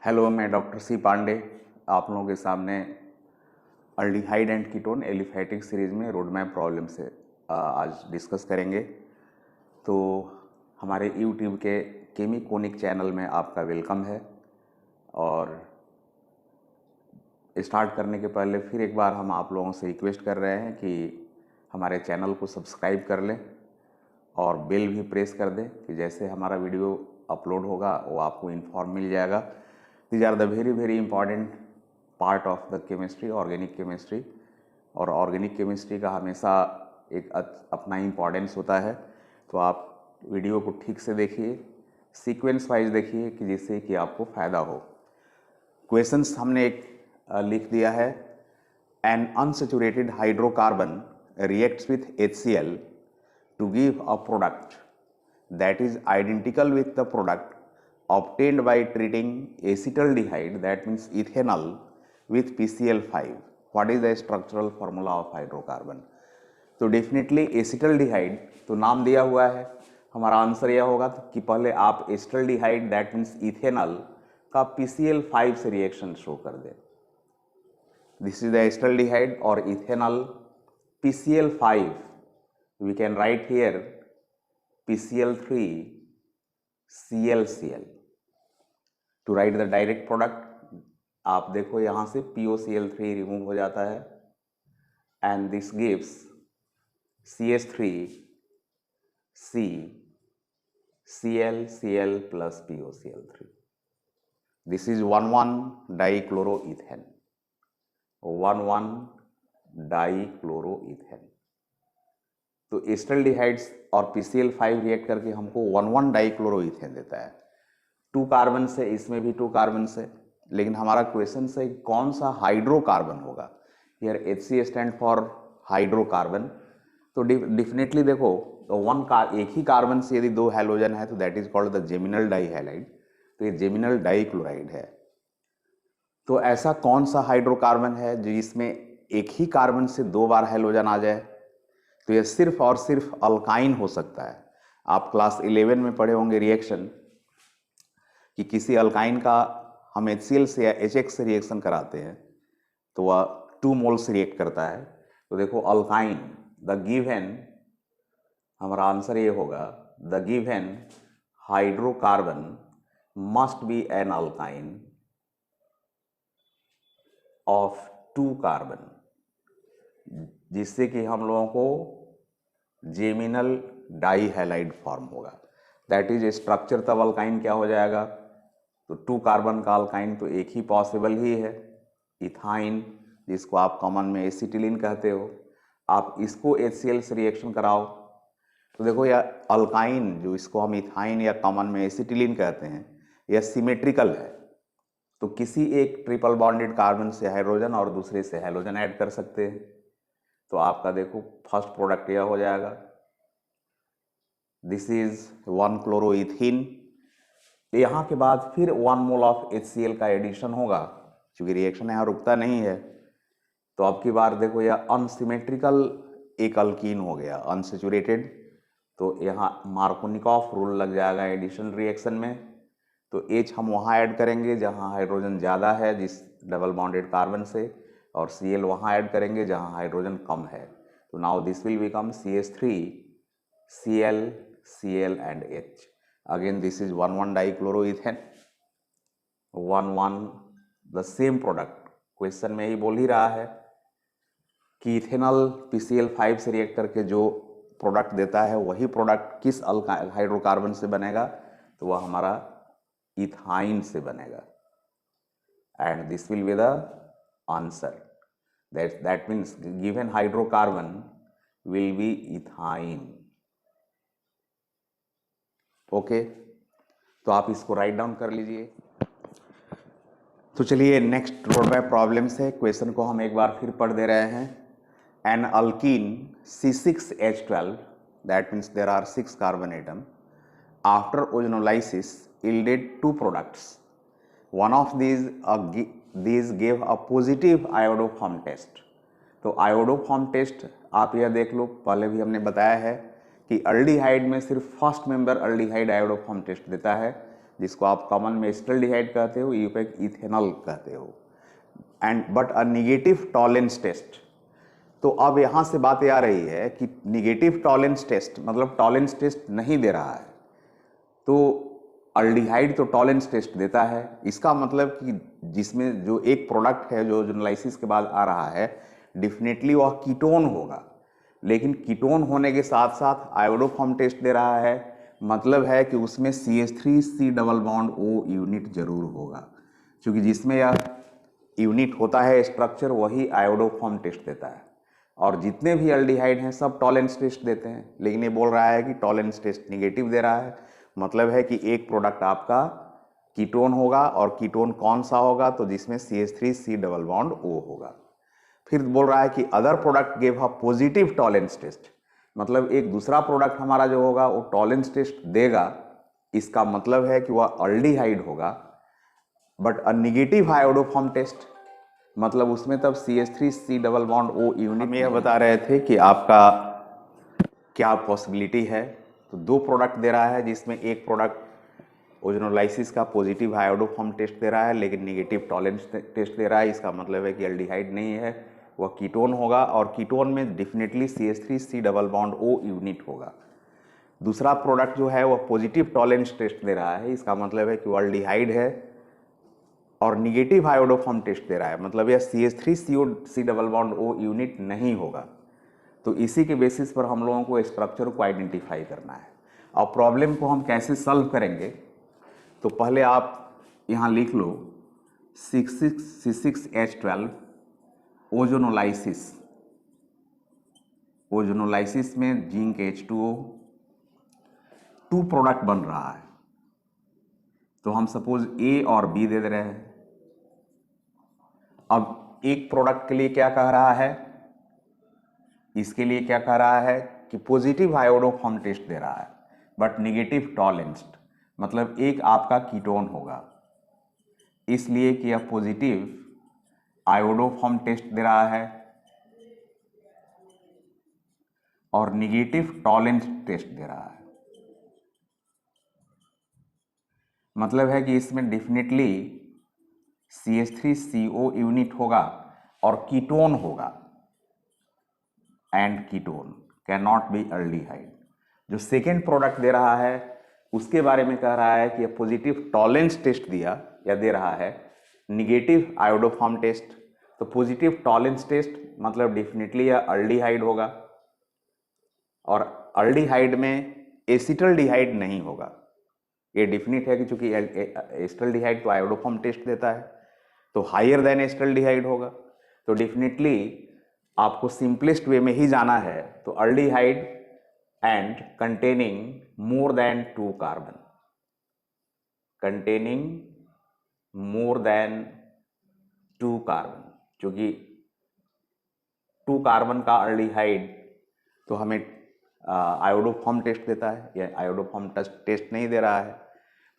Hello, मैं doctor C Pandey आप लोगों के सामने aldehyde and ketone aliphatic series में रोड मैप प्रॉब्लम से आज डिस्कस करेंगे। तो हमारे यूट्यूब के केमिकोनिक चैनल में आपका वेलकम है। और स्टार्ट करने के पहले फिर एक बार हम आप लोगों से रिक्वेस्ट कर रहे हैं कि हमारे चैनल को सब्सक्राइब कर लें और बेल भी प्रेस कर दें कि जैसे हमारा वीडियो अपलोड होगा वो आपको इन्फॉर्म मिल जाएगा। These are the very important part of the chemistry, organic chemistry. और ऑर्गेनिक केमिस्ट्री का हमेशा एक अपना इम्पॉर्टेंस होता है। तो आप वीडियो को ठीक से देखिए, सीक्वेंस वाइज देखिए कि जिससे कि आपको फ़ायदा हो। क्वेश्चंस हमने एक लिख दिया है। An unsaturated hydrocarbon reacts with HCl to give a product that is identical with the product obtained by treating acetaldehyde, that means ethanol, with PCl5. What is the structural formula of hydrocarbon? तो definitely acetaldehyde तो नाम दिया हुआ है। हमारा answer यह होगा कि पहले आप एसिटल्डिहाइड दैट मीन्स इथेनॉल का PCl5 से रिएक्शन शो कर दें। दिस इज द एसिटल्डिहाइड और ethanol PCl5. We can write here PCl3 ClCl to write the direct product. आप देखो यहाँ से POCl3 रिमूव हो जाता है and this gives CH3 C ClCl plus POCl3. This is 1,1-dichloroethane. 1,1-dichloroethane. तो एसिटल्डिहाइड्स और PCl5 रिएक्ट करके हमको 1,1-डाइक्लोरोइथेन देता है। 2 कार्बन से, इसमें भी 2 कार्बन से, लेकिन हमारा क्वेश्चन से कौन सा हाइड्रोकार्बन होगा। Here HC stand for hydrocarbon. तो डेफिनेटली देखो तो एक ही कार्बन से यदि 2 हैलोजन है तो that is called the geminal dihalide. तो ये जेमिनल डाइक्लोराइड है। तो ऐसा कौन सा हाइड्रोकार्बन है जिसमें एक ही कार्बन से 2 बार हैलोजन आ जाए। तो ये सिर्फ और सिर्फ अल्काइन हो सकता है। आप क्लास 11 में पढ़े होंगे रिएक्शन कि किसी अल्काइन का हम HCl से या HX से रिएक्शन कराते हैं तो वह 2 मोल्स रिएक्ट करता है। तो देखो अल्काइन, द गिवन, हमारा आंसर ये होगा the given hydrocarbon must be an alkyne of 2 carbon, जिससे कि हम लोगों को जेमिनल डाइहैलाइड फॉर्म होगा। दैट इज स्ट्रक्चर तब अल्काइन क्या हो जाएगा। तो 2 कार्बन का अल्काइन तो एक ही पॉसिबल ही है, इथाइन, जिसको आप कॉमन में एसिटिलीन कहते हो। आप इसको HCl से रिएक्शन कराओ तो देखो यह अल्काइन जो इसको हम इथाइन या कॉमन में एसिटिलीन कहते हैं यह सिमेट्रिकल है। तो किसी एक ट्रिपल बॉन्डेड कार्बन से हाइड्रोजन और दूसरे से हैलोजन ऐड कर सकते हैं। तो आपका देखो फर्स्ट प्रोडक्ट यह हो जाएगा, दिस इज 1-क्लोरोइथीन। यहाँ के बाद फिर 1 मोल ऑफ HCl का एडिशन होगा, क्योंकि रिएक्शन यहाँ रुकता नहीं है। तो अब की बार देखो यह अनसिमेट्रिकल एक अल्कीन हो गया, अनसेचुरेटेड। तो यहाँ मार्कोनिकॉफ रूल लग जाएगा एडिशन रिएक्शन में। तो H हम वहाँ ऐड करेंगे जहाँ हाइड्रोजन ज़्यादा है जिस डबल बॉन्डेड कार्बन से, और Cl वहाँ ऐड करेंगे जहाँ हाइड्रोजन कम है। तो now this will become CH3 Cl Cl and H. Again this is one one dichloroethane 1,1 the same product. Question में ही बोल ही रहा है कि इथेनॉल PCl5 से रिएक्ट करके जो प्रोडक्ट देता है वही प्रोडक्ट किस हाइड्रोकार्बन से बनेगा। तो वह हमारा इथाइन से बनेगा and this will be the answer. That means given hydrocarbon will be ethine. Okay, तो आप इसको राइट डाउन कर लीजिए। तो चलिए नेक्स्ट रोड मैप प्रॉब्लम से क्वेश्चन को हम एक बार फिर पढ़ दे रहे हैं। An alkene C6H12, that means there are 6 carbon atom, after ozonolysis yielded 2 products. One of these gave a positive iodoform test. तो आयोडोफॉर्म टेस्ट आप यह देख लो, पहले भी हमने बताया है कि अल्डिहाइड में सिर्फ first member aldehyde iodoform test देता है। जिसको आप कॉमन में एसिटल्डिहाइड कहते हो, यूपेक इथेनॉल कहते हो, and but a negative Tollens test. तो अब यहाँ से बात आ रही है कि निगेटिव टॉलेंस टेस्ट मतलब टॉलेंस टेस्ट नहीं दे रहा है, तो अल्डिहाइड तो टॉलेंस टेस्ट देता है। इसका मतलब कि जिसमें जो एक प्रोडक्ट है जो एनालिसिस के बाद आ रहा है, डेफिनेटली वह कीटोन होगा, लेकिन कीटोन होने के साथ साथ आयोडोफॉर्म टेस्ट दे रहा है, मतलब है कि उसमें CH3C double bond O unit जरूर होगा, क्योंकि जिसमें यह यूनिट होता है स्ट्रक्चर वही आयोडोफॉर्म टेस्ट देता है। और जितने भी अल्डिहाइड हैं सब टॉलेंस टेस्ट देते हैं, लेकिन ये बोल रहा है कि टॉलेंस टेस्ट निगेटिव दे रहा है, मतलब है कि एक प्रोडक्ट आपका कीटोन होगा, और कीटोन कौन सा होगा, तो जिसमें CH3C डबल बॉन्ड O होगा। फिर बोल रहा है कि other product give a positive Tollens test, मतलब एक दूसरा प्रोडक्ट हमारा जो होगा वो टॉलेंस टेस्ट देगा, इसका मतलब है कि वह अल्डिहाइड होगा, but a negative iodoform test, मतलब उसमें तब CH3C double bond O unit. हम यह बता रहे थे कि आपका क्या पॉसिबिलिटी है। तो दो प्रोडक्ट दे रहा है, जिसमें एक प्रोडक्ट ओजोनोलाइसिस का पॉजिटिव आयोडोफॉर्म टेस्ट दे रहा है, लेकिन निगेटिव टॉलेंस टेस्ट दे रहा है। इसका मतलब है कि अल्डिहाइड नहीं है, वह कीटोन होगा, और कीटोन में definitely CH3C double bond O unit होगा। दूसरा प्रोडक्ट जो है वह पॉजिटिव टॉलेंस टेस्ट दे रहा है, इसका मतलब है कि वह अल्डिहाइड है और निगेटिव आयोडोफॉर्म टेस्ट दे रहा है, मतलब यह CH3C double bond O unit नहीं होगा। तो इसी के बेसिस पर हम लोगों को स्ट्रक्चर को आइडेंटिफाई करना है। और प्रॉब्लम को हम कैसे सॉल्व करेंगे, तो पहले आप यहाँ लिख लो 6,6C6H12 ओजोनोलाइसिस। ओजोनोलाइसिस में जिंक H2O 2 प्रोडक्ट बन रहा है, तो हम सपोज A और B दे रहे हैं। अब एक प्रोडक्ट के लिए क्या कह रहा है, इसके लिए क्या कह रहा है कि पॉजिटिव आयोडोफॉर्म टेस्ट दे रहा है बट निगेटिव टॉलेंस, मतलब एक आपका कीटोन होगा, इसलिए कि यह पॉजिटिव आयोडोफॉर्म टेस्ट दे रहा है और निगेटिव टॉलेंस टेस्ट दे रहा है, मतलब है कि इसमें डेफिनेटली CH3CO यूनिट होगा और कीटोन होगा, and ketone can not be aldehyde. जो सेकेंड प्रोडक्ट दे रहा है उसके बारे में कह रहा है कि यह पॉजिटिव टॉलेंस टेस्ट दिया या दे रहा है, निगेटिव आयोडोफॉर्म टेस्ट। तो पॉजिटिव टॉलेंस टेस्ट मतलब डेफिनेटली यह अल्डिहाइड होगा, और अल्डिहाइड में एसिटल्डिहाइड नहीं होगा, ये डेफिनेट है कि चूंकि एसिटल्डिहाइड तो आयोडोफॉर्म टेस्ट देता है, तो हायर देन एसिटल्डिहाइड होगा। तो डेफिनेटली आपको सिंपलेस्ट वे में ही जाना है, तो aldehyde and containing more than 2 carbon, containing more than 2 carbon, क्योंकि 2 कार्बन का अल्डिहाइड तो हमें आयोडोफॉर्म टेस्ट देता है, या आयोडोफॉर्म टेस्ट नहीं दे रहा है।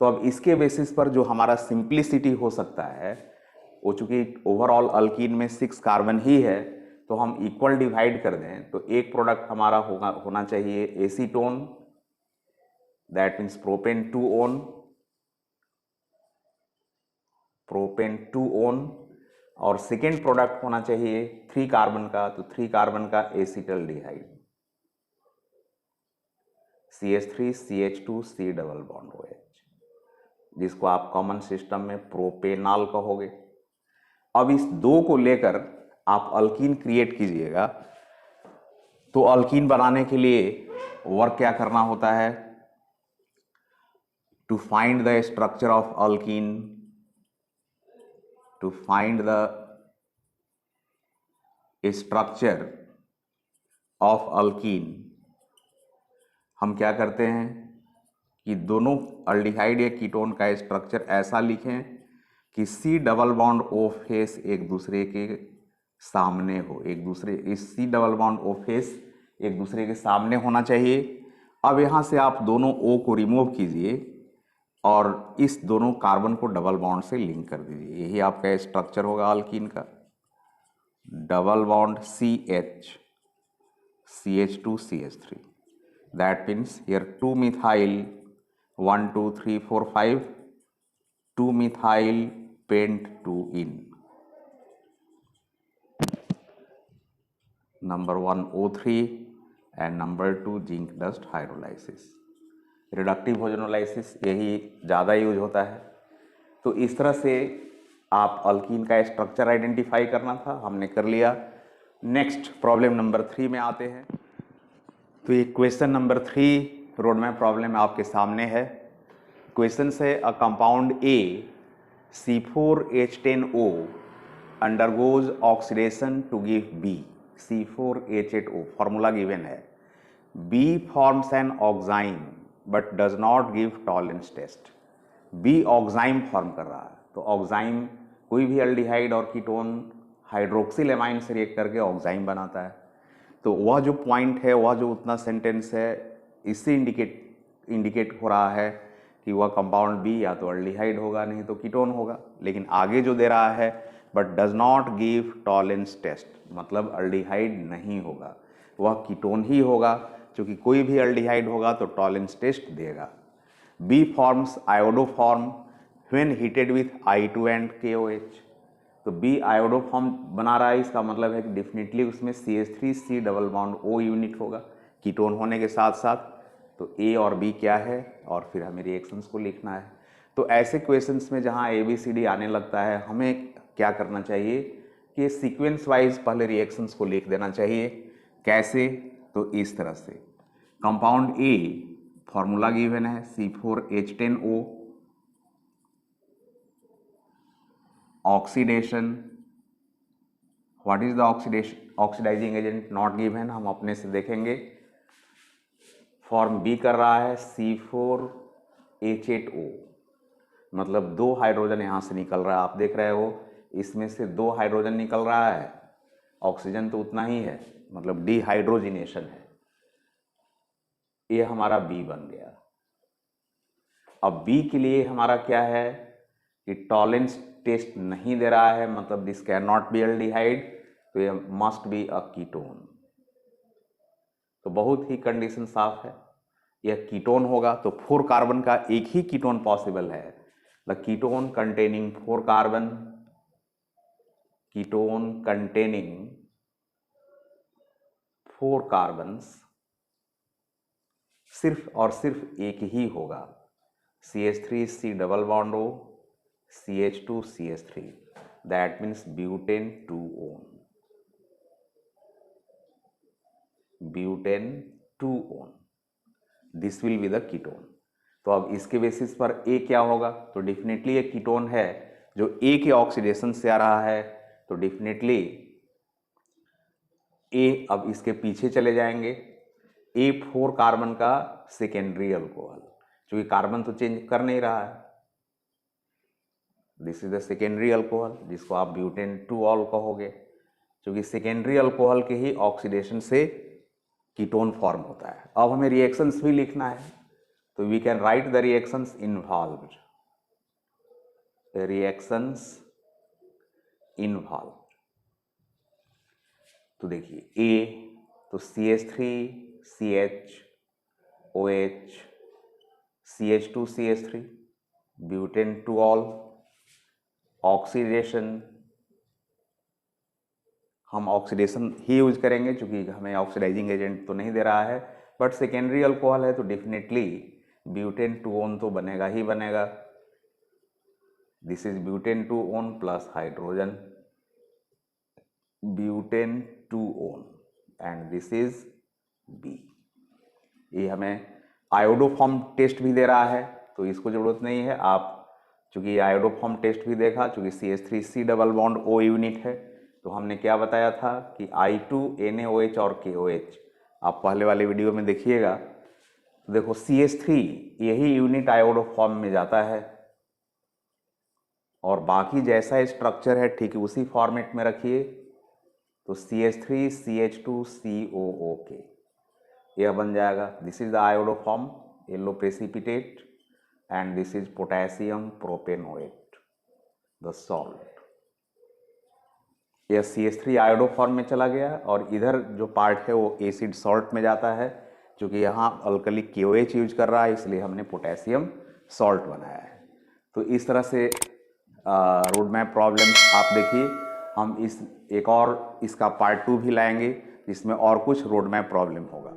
तो अब इसके बेसिस पर जो हमारा सिंप्लिसिटी हो सकता है, वो चूंकि ओवरऑल अल्कीन में 6 कार्बन ही है, तो हम इक्वल डिवाइड कर दें, तो एक प्रोडक्ट हमारा होना चाहिए acetone, that means propane 2 own, और सेकेंड प्रोडक्ट होना चाहिए 3 कार्बन का, तो 3 कार्बन का acetaldehyde CH3CH2C double bond OH, जिसको आप कॉमन सिस्टम में प्रोपेनॉल कहोगे। अब इस दो को लेकर आप अल्कीन क्रिएट कीजिएगा, तो अल्कीन बनाने के लिए वर्क क्या करना होता है, to find the structure of alkene, to find the structure of alkene, हम क्या करते हैं कि दोनों अल्डिहाइड या कीटोन का स्ट्रक्चर ऐसा लिखें कि C double bond O face एक दूसरे के सामने हो, इस C double bond O face एक दूसरे के सामने होना चाहिए। अब यहाँ से आप दोनों O को रिमूव कीजिए और इस दोनों कार्बन को डबल बॉन्ड से लिंक कर दीजिए, यही आपका स्ट्रक्चर होगा अल्कीन का। Double bond CH2CH3, that means here 2 methyl 1 2 3 4 5 2-methyl pent 2-in. Number 1 O3 and number 2 zinc dust hydrolysis. Reductive ozonolysis यही ज़्यादा यूज होता है. तो इस तरह से आप अल्कीन का स्ट्रक्चर आइडेंटिफाई करना था, हमने कर लिया. नेक्स्ट प्रॉब्लम नंबर 3 में आते हैं. तो ये question number 3 road map problem आपके सामने है. क्वेश्चन से a compound A C4H10O undergoes oxidation to give B C4H8O. Formula given है. B forms an oxime but does not give Tollens test. B oxime form कर रहा है. तो oxime कोई भी एल्डिहाइड और कीटोन हाइड्रोक्सिल एमाइन से रिएक्ट करके ऑक्साइम बनाता है. तो वह जो पॉइंट है, वह जो उतना सेंटेंस है, इससे इंडिकेट हो रहा है कि वह कंपाउंड बी या तो एल्डिहाइड होगा, नहीं तो कीटोन होगा. लेकिन आगे जो दे रहा है but does not give Tollens test, मतलब एल्डिहाइड नहीं होगा, वह कीटोन ही होगा. क्योंकि कोई भी एल्डिहाइड होगा तो टॉलरेंस टेस्ट देगा. B forms iodoform when heated with I2 and KOH. तो बी आयोडोफॉर्म बना रहा है, इसका मतलब है कि डेफिनेटली उसमें CH3C double bond O unit होगा कीटोन होने के साथ साथ. तो ए और बी क्या है, और फिर हमें रिएक्शंस को लिखना है. तो ऐसे क्वेश्चंस में जहाँ ABCD आने लगता है, हमें क्या करना चाहिए कि सीक्वेंस वाइज पहले रिएक्शंस को लिख देना चाहिए. कैसे? तो इस तरह से. कंपाउंड ए फॉर्मूला गिवन है C4H10O. Oxidation, what is the oxidising agent not given, हम अपने से देखेंगे. फॉर्म बी कर रहा है C4H8O, मतलब 2 हाइड्रोजन यहाँ से निकल रहा है. आप देख रहे हो इसमें से 2 हाइड्रोजन निकल रहा है, ऑक्सीजन तो उतना ही है, मतलब डिहाइड्रोजिनेशन है. ये हमारा बी बन गया. अब बी के लिए हमारा क्या है कि टॉलरेंस टेस्ट नहीं दे रहा है, मतलब this can not be aldehyde, तो ये मस्ट बी अ कीटोन. तो बहुत ही कंडीशन साफ है, यह कीटोन होगा. तो 4 कार्बन का एक ही कीटोन पॉसिबल है. The ketone containing 4 carbon, ketone containing 4 carbons सिर्फ और सिर्फ एक ही होगा, CH3C double bond O CH2CH3. That means butane 2-on. Butane 2-on. This will be the ketone. तो अब इसके बेसिस पर ए क्या होगा, तो डेफिनेटली एक कीटोन है जो ए के ऑक्सीडेशन से आ रहा है. तो डेफिनेटली ए, अब इसके पीछे चले जाएंगे, ए 4 कार्बन का सेकेंडरी अल्कोहल, क्योंकि कार्बन तो चेंज कर नहीं रहा है. This is the secondary alcohol, जिसको आप ब्यूटेन 2-ऑल कहोगे, क्योंकि सेकेंडरी अल्कोहल के ही ऑक्सीडेशन से कीटोन फॉर्म होता है. अब हमें रिएक्शंस भी लिखना है, तो we can write the reactions involved. Reactions involved, तो देखिए ए, तो CH3CHOH CH2CH3 ब्यूटेन 2-ऑल. ऑक्सीडेशन, हम ऑक्सीडेशन ही यूज करेंगे क्योंकि हमें ऑक्सीडाइजिंग एजेंट तो नहीं दे रहा है, बट सेकेंडरी अल्कोहल है तो डेफिनेटली ब्यूटेन 2-on तो बनेगा ही बनेगा. This is butane 2-on plus hydrogen, butane 2-on, and this is B. ये हमें आयोडोफॉर्म टेस्ट भी दे रहा है, तो इसको जरूरत नहीं है. आप चूंकि आयोडोफॉर्म टेस्ट भी देखा, चूंकि CH3C double bond O unit है, तो हमने क्या बताया था कि I2 NaOH और KOH, आप पहले वाले वीडियो में देखिएगा. तो देखो CH3 यही यूनिट आयोडोफॉर्म में जाता है, और बाकी जैसा स्ट्रक्चर है ठीक उसी फॉर्मेट में रखिए. तो CH3CH2COOK यह बन जाएगा. This is the iodoform, yellow precipitate, and this is potassium propanoate, the salt. यह CH3 आयोडोफॉर्म में चला गया, और इधर जो पार्ट है वो एसिड सॉल्ट में जाता है. क्योंकि यहाँ अल्कली KOH यूज कर रहा है, इसलिए हमने पोटेशियम सॉल्ट बनाया है. तो इस तरह से रोड मैप प्रॉब्लम्स आप देखिए, हम इस एक और इसका पार्ट 2 भी लाएंगे जिसमें और कुछ रोड मैप प्रॉब्लम होगा।